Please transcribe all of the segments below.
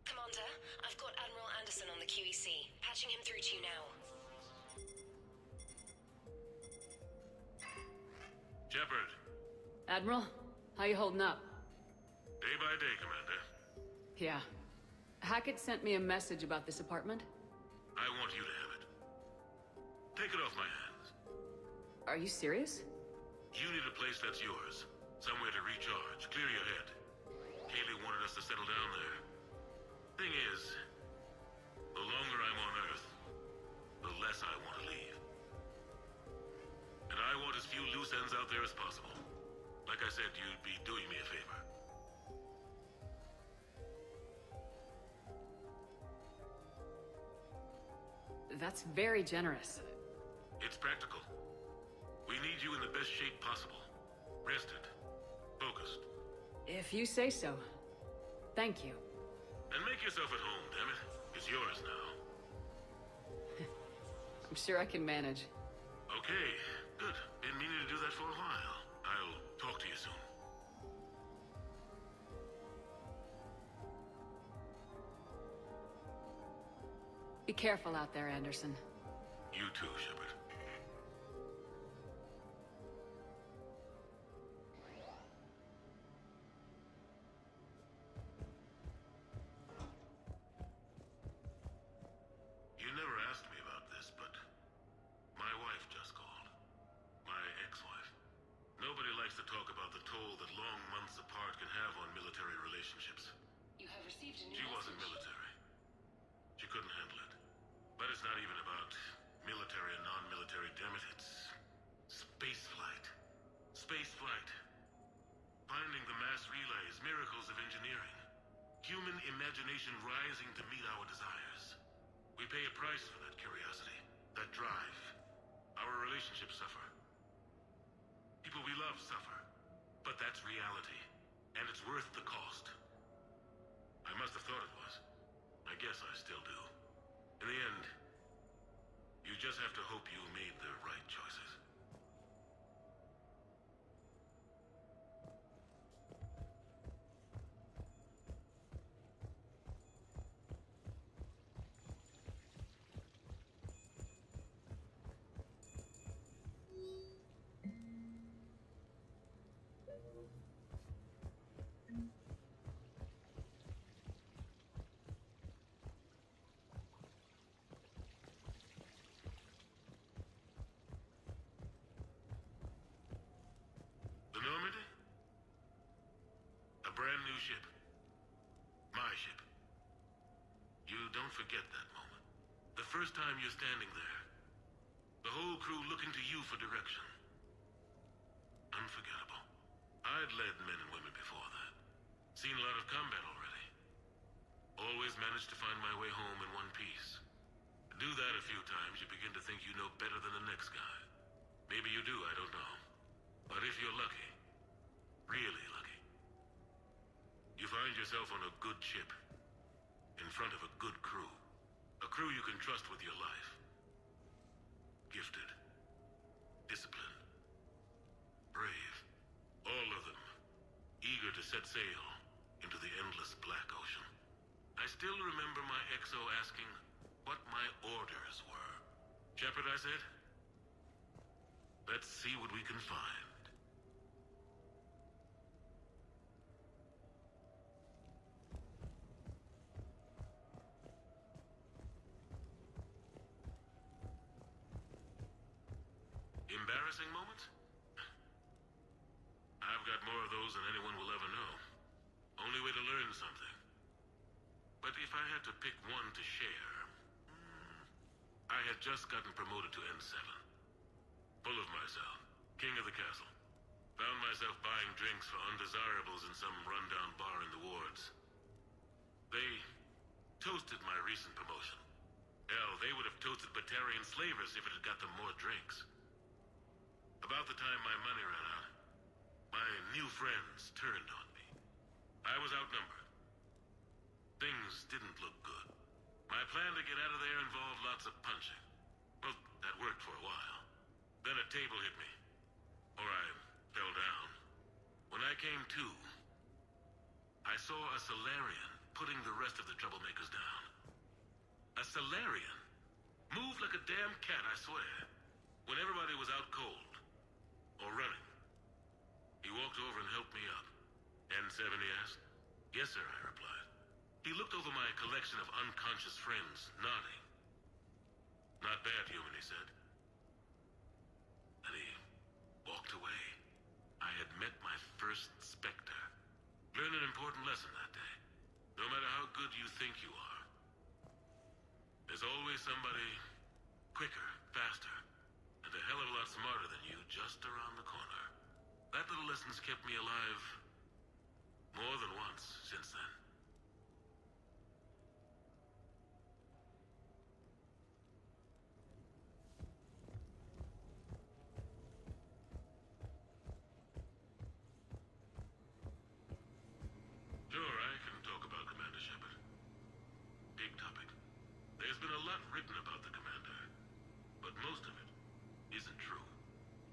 Commander, I've got Admiral Anderson on the QEC. Patching him through to you now. Shepard. Admiral, how you holding up? Day by day, Commander. Yeah. Hackett sent me a message about this apartment. I want you to have it. Take it off my hands. Are you serious? You need a place that's yours. Somewhere to recharge, clear your head. Kaylee wanted us to settle down there. Thing is, the longer I'm on Earth, the less I want to leave. And I want as few loose ends out there as possible. Like I said, you'd be doing me a favor. That's very generous. It's practical. We need you in the best shape possible. Rested. Focused. If you say so. Thank you. And make yourself at home, damn it. It's yours now. I'm sure I can manage. Okay, good. Been meaning to do that for a while. I'll talk to you soon. Be careful out there, Anderson. You too, Shepard. You never asked me about this, but my wife just called. My ex-wife. Nobody likes to talk about the toll that long months apart can have on military relationships. You have received a new She wasn't military. She couldn't handle it. But it's not even about military and non-military, damn it. It's space flight. Space flight. Finding the mass relays, miracles of engineering. Human imagination rising to meet our desires. We pay a price for that curiosity, that drive. Our relationships suffer. People we love suffer. But that's reality. And it's worth the cost. I must have thought it was. I guess I still do. In the end, you just have to hope you made the right choices. The Normandy? A brand new ship. My ship. You don't forget that moment. The first time you're standing there. The whole crew looking to you for direction. Unforgettable. I'd led men and women before that. Seen a lot of combat already. Always managed to find my way home in one piece. Do that a few times, you begin to think you know better than the next guy. Maybe you do, I don't know. But if you're lucky, really lucky, you find yourself on a good ship, in front of a good crew. A crew you can trust with your life. Gifted. set sail into the endless black ocean. I still remember my XO asking what my orders were. Shepard, I said, let's see what we can find. Embarrassing moments? I've got more of those than anyone will ever know. Only way to learn something. But if I had to pick one to share... I had just gotten promoted to N7. Full of myself. King of the castle. Found myself buying drinks for undesirables in some rundown bar in the wards. They toasted my recent promotion. Hell, they would have toasted Batarian slavers if it had got them more drinks. About the time my money ran out, my new friends turned on me. I was outnumbered. Things didn't look good. My plan to get out of there involved lots of punching. Well, that worked for a while. Then a table hit me. Or I fell down. When I came to, I saw a Solarian putting the rest of the troublemakers down. A Solarian? Moved like a damn cat, I swear. When everybody was out cold. Or running. He walked over and helped me up. N7, he asked. Yes, sir, I replied. He looked over my collection of unconscious friends, nodding. Not bad, human, he said. And he walked away. I had met my first Spectre. Learned an important lesson that day. No matter how good you think you are, there's always somebody quicker, faster, and a hell of a lot smarter than you just around the corner. That little lesson's kept me alive more than once since then. Sure, I can talk about Commander Shepard. Big topic. There's been a lot written about the Commander, but most of it isn't true.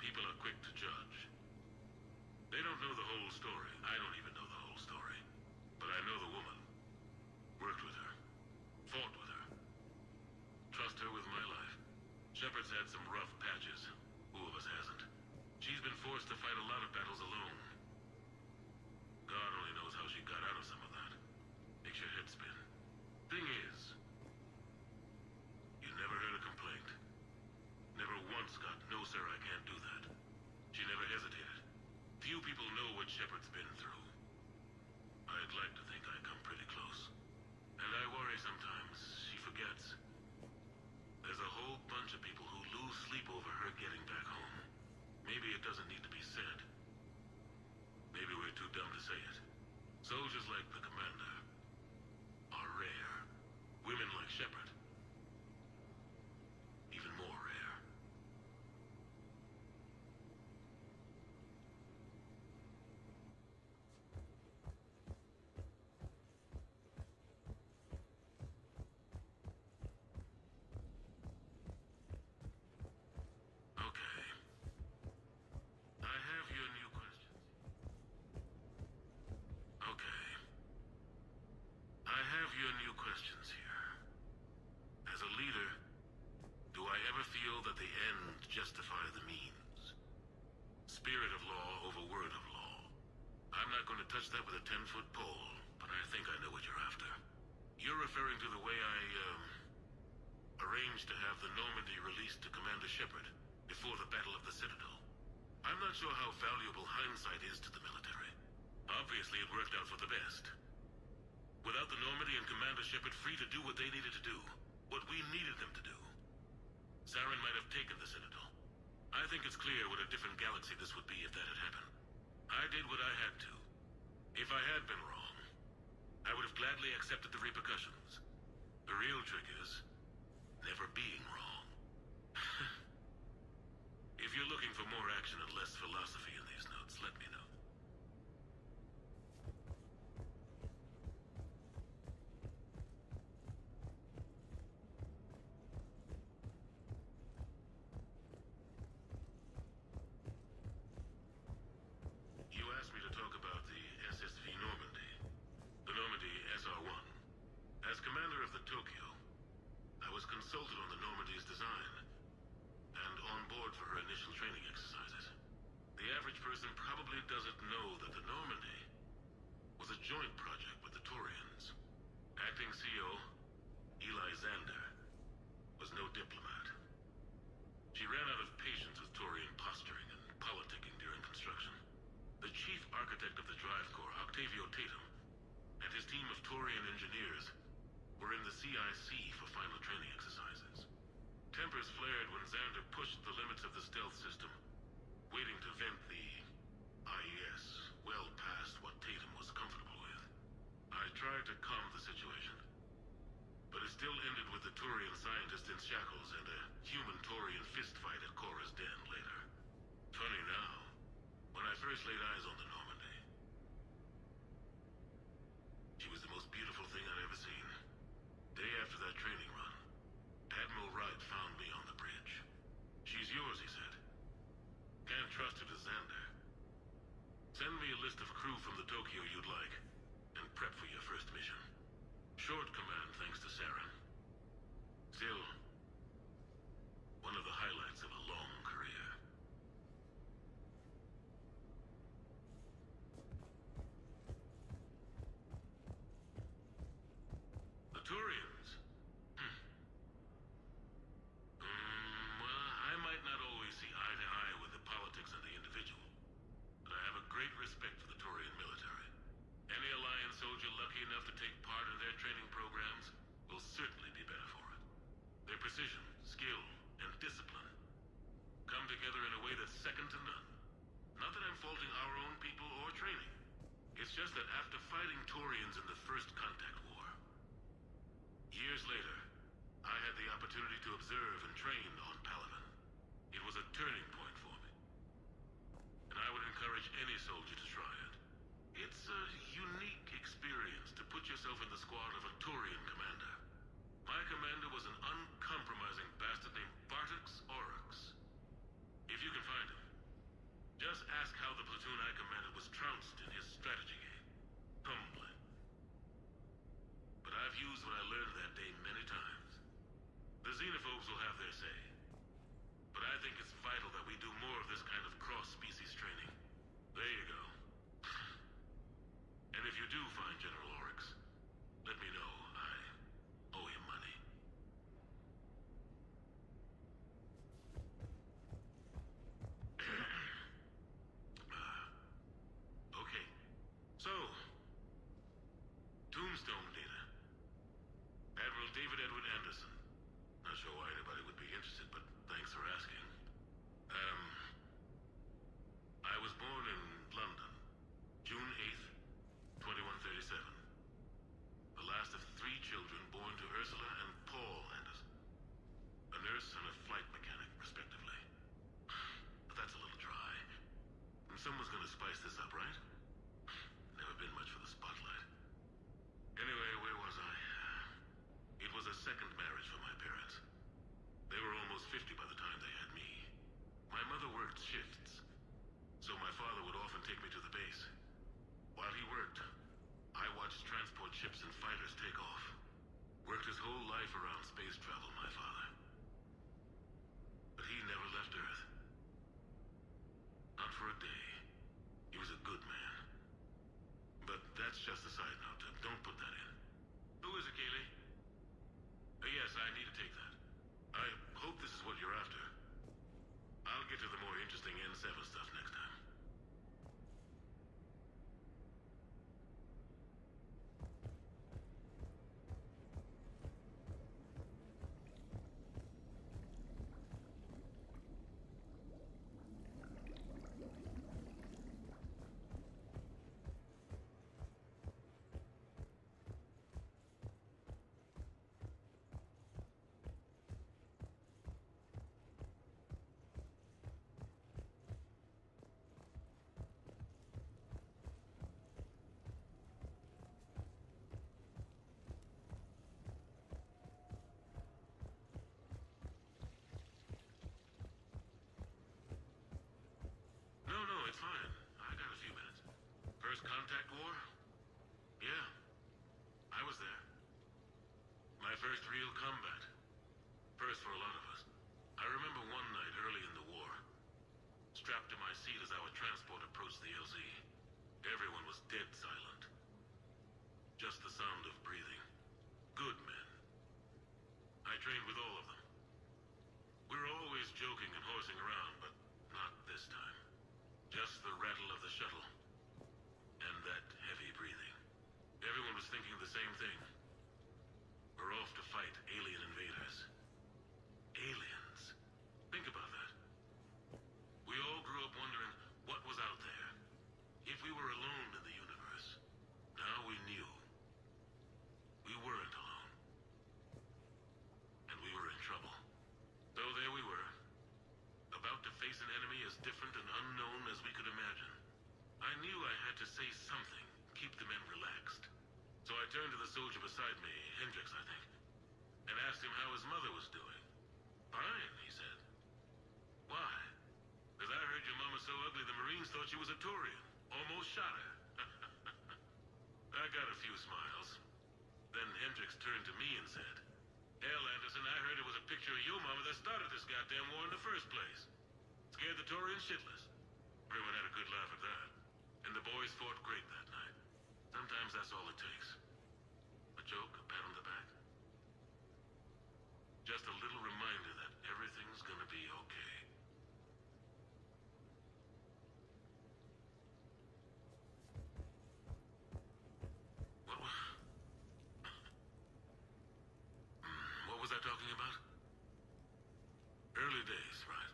People are quick to judge. They don't know the whole story. I don't even know the whole story. But I know the woman. Worked with her. Fought with her. Trust her with my life. Shepard's had some rough patches. Who of us hasn't? She's been forced to fight a lot of battles alone. God only knows how she got out of some of that. Makes your head spin. Thing is, you never heard a complaint. Never once got, no sir, I can't do that. She never hesitated. Few people know what Shepard's been through. I'd like to think I come pretty close. And I worry sometimes she forgets. There's a whole bunch of people who lose sleep over her getting back home. Maybe it doesn't need to be said. Maybe we're too dumb to say it. Soldiers like the Commander are rare. Women like Shepard, even more rare. Okay. I have your new questions. Okay. I have your new questions here. As a leader, do I ever feel that the end justify the means? Spirit of law over word of law. I'm not going to touch that with a 10-foot pole, but I think I know what you're after. You're referring to the way I, arranged to have the Normandy released to Commander Shepard before the Battle of the Citadel. I'm not sure how valuable hindsight is to the military. Obviously, it worked out for the best. Without the Normandy and Commander Shepard free to do what they needed to do, what we needed them to do, Saren might have taken the Citadel. I think it's clear what a different galaxy this would be if that had happened. I did what I had to. If I had been wrong, I would have gladly accepted the repercussions. The real trick is never being wrong. If you're looking for more action and less philosophy in these notes, let me know. You asked me to talk about the SSV Xander pushed the limits of the stealth system, waiting to vent the IES well past what Tatum was comfortable with. I tried to calm the situation, but it still ended with the Turian scientist in shackles and a human Turian fistfight at Cora's den later. Funny now, when I first laid eyes on the Normandy, she was the most beautiful thing I'd ever seen. Day after that training run, Admiral Wright found me on the bridge. She's yours, he said. Can't trust her to Xander. Send me a list of crew from the Tokyo you'd like, and prep for your first mission. Short command thanks to Saren. Still, one of the highlights of a long career. The Turians? Well, I might not always see eye to eye with the politics and the individual, but I have a great respect for the Turian military. Any Alliance soldier lucky enough to take part in their training programs will certainly be better for it. Their precision, skill, and discipline come together in a way that's second to none. Not that I'm faulting our own people or training. It's just that after fighting Turians in the First Contact War, years later, I had the opportunity to observe and train on Palaven. It was a turning point for me, and I would encourage any soldier to try it. It's a unique experience to put yourself in the squad of a Turian commander. My commander was an uncompromising bastard named Bartix Oryx. If you can find him, just ask how the platoon I commanded was trounced in his strategy game. Humbling. But I've used what I learned that day many times. The xenophobes will have their say, but I think it's vital that we do more of this kind of cross-species training. There you go. And if you do find General Oryx, let me know. I owe him money. Okay. So, Tombstone data. Admiral David Edward Anderson. Not sure why anybody would be interested, but thanks for asking. I was born in London, June 8th, 2137. The last of 3 children born to Ursula and Paul Anderson. A nurse and a flight mechanic, respectively. But that's a little dry. And someone's gonna spice this up, right? Never been much for the spotlight. Anyway, where was I? It was a second marriage for my parents. They were almost 50 by the time they had me. My mother worked shifts, so my father would often take me to the base. While he worked, I watched transport ships and fighters take off. Worked his whole life around space travel, my father. But he never left Earth. Not for a day. He was a good man. But that's just a side note. Don't put that in. Who is it, Kaylee? Yes, I need to take that. I hope this is what you're after. I'll get to the more interesting N7 stuff next time. No, it's fine. I got a few minutes. First Contact War? Yeah. I was there. My first real combat. First for a lot of us. I remember one night early in the war, strapped to my seat as our transport approached the LZ. Everyone was dead silent. Just the sound of breathing. Good men. I trained with all of them. We were always joking and horsing around, but not this time. Just the rattle of the shuttle. And that heavy breathing. Everyone was thinking the same thing. We're off to fight alien invaders. Aliens. to say something, keep the men relaxed. So I turned to the soldier beside me, Hendricks, I think, and asked him how his mother was doing. Fine, he said. Why? Because I heard your mama's so ugly the Marines thought she was a Taurian. Almost shot her. I got a few smiles. Then Hendricks turned to me and said, "Hell, Anderson, I heard it was a picture of your mama that started this goddamn war in the first place. Scared the Taurians shitless." Everyone had a good laugh at that. And the boys fought great that night. Sometimes that's all it takes. A joke, a pat on the back. Just a little reminder that everything's gonna be okay. What was I talking about? Early days, right?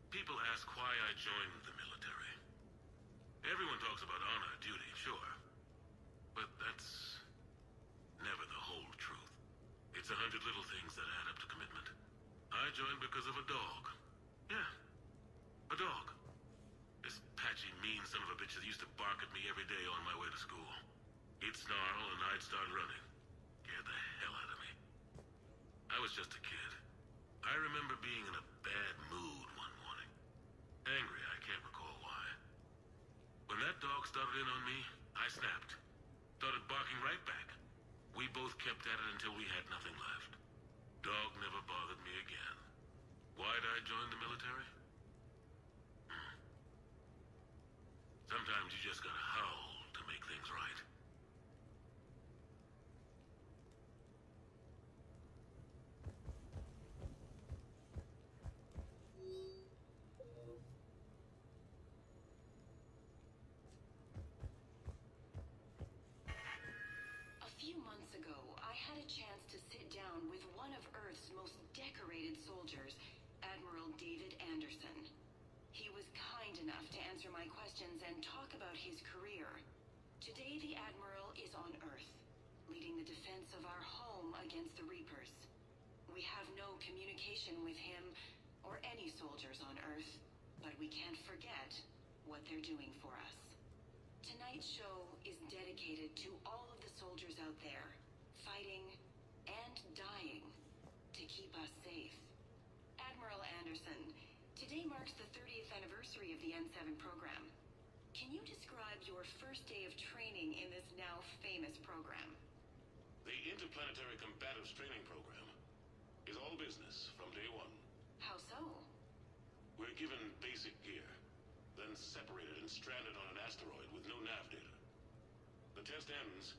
People ask why I joined the military. Everyone talks about honor, duty, sure. But that's never the whole truth. It's 100 little things that add up to commitment. I joined because of a dog. Yeah, a dog. This patchy, mean son of a bitch that used to bark at me every day on my way to school. He'd snarl and I'd start running. Scared the hell out of me. I was just a kid. I remember being in a bad mood one morning. Angry, I can't recall why. When that dog started in on me, I snapped. Started barking right back. We both kept at it until we had nothing left. Dog never bothered me again. Why'd I join the military? Sometimes you just gotta howl to make things right. A few months ago, I had a chance to sit down with one of Earth's most decorated soldiers, Admiral David Anderson. He was kind enough to answer my questions and talk about his career. Today, the Admiral is on Earth, leading the defense of our home against the Reapers. We have no communication with him or any soldiers on Earth, but we can't forget what they're doing for us. Tonight's show is dedicated to all of the soldiers out there, fighting and dying to keep us safe. Admiral Anderson, today marks the 30th anniversary of the N7 program. Can you describe your first day of training in this now famous program? The Interplanetary Combatives Training Program is all business from day one. How so? We're given basic gear, then separated and stranded on an asteroid with no nav data. The test ends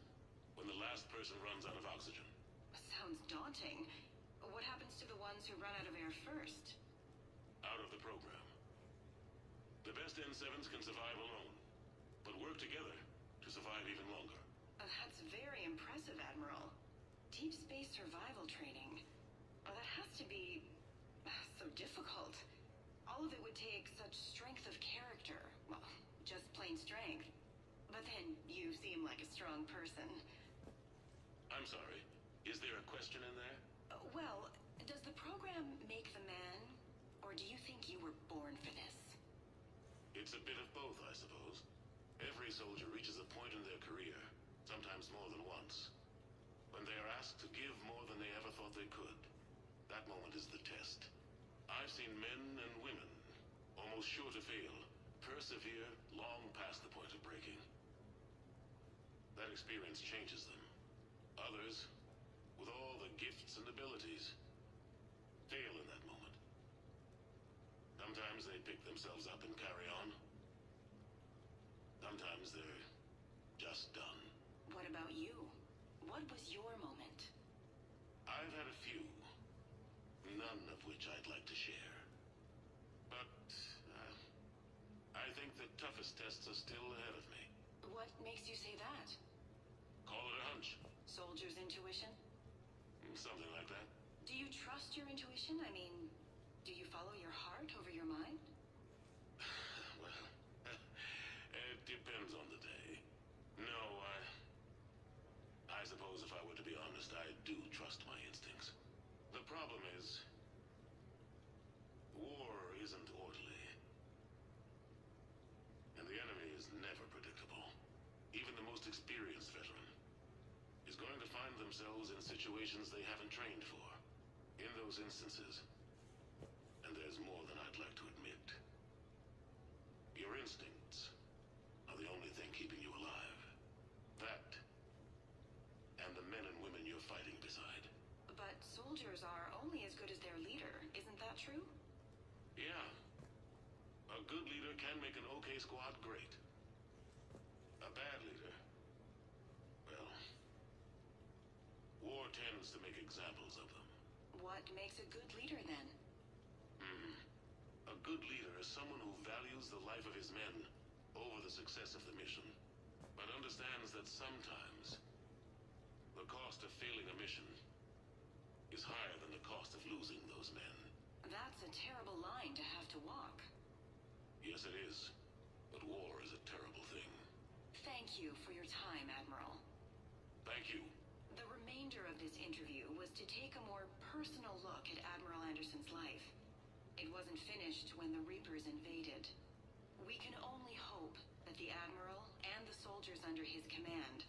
when the last person runs out of oxygen. Sounds daunting. What happens to the ones who run out of air first? Out of the program. The best N7s can survive alone, but work together to survive even longer. That's very impressive, Admiral. Deep space survival training. That has to be so difficult. All of it would take such strength of character. Well, just plain strength. But then you seem like a strong person. I'm sorry, is there a question in there? Well, does the program make the man? Or do you think you were born for this? It's a bit of both, I suppose. Every soldier reaches a point in their career, sometimes more than once, when they are asked to give more than they ever thought they could. That moment is the test. I've seen men and women, almost sure to fail, persevere long past the point of breaking. That experience changes them. Others, with all the gifts and abilities, fail in that moment. Sometimes they pick themselves up and carry on. Sometimes they're just done. What about you? What was your moment? I've had a few, none of which I'd like to share. But, I think the toughest tests are still ahead of me. What makes you say that? Call it a hunch. Soldier's intuition? Something like that. Do you trust your intuition? I mean, do you follow your heart over your mind? Well, it depends on the day. No, I suppose if I were to be honest, I do trust my instincts. The problem is, war isn't orderly. And the enemy is never predictable. experienced veteran is going to find themselves in situations they haven't trained for. In those instances, and there's more than I'd like to admit, your instincts are the only thing keeping you alive. That, and the men and women you're fighting beside. But soldiers are only as good as their leader, isn't that true? Yeah. A good leader can make an okay squad great. A bad leader, well, war tends to make examples of them. What makes a good leader, then? A good leader is someone who values the life of his men over the success of the mission, but understands that sometimes the cost of failing a mission is higher than the cost of losing those men. That's a terrible line to have to walk. Yes, it is. But war is a terrible thing. Thank you for your time, Admiral. Thank you. The remainder of this interview was to take a more personal look at Admiral Anderson's life. It wasn't finished when the Reapers invaded. We can only hope that the Admiral and the soldiers under his command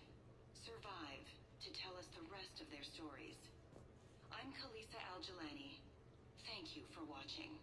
survive to tell us the rest of their stories. I'm Khaleesa Al-Jilani. Thank you for watching.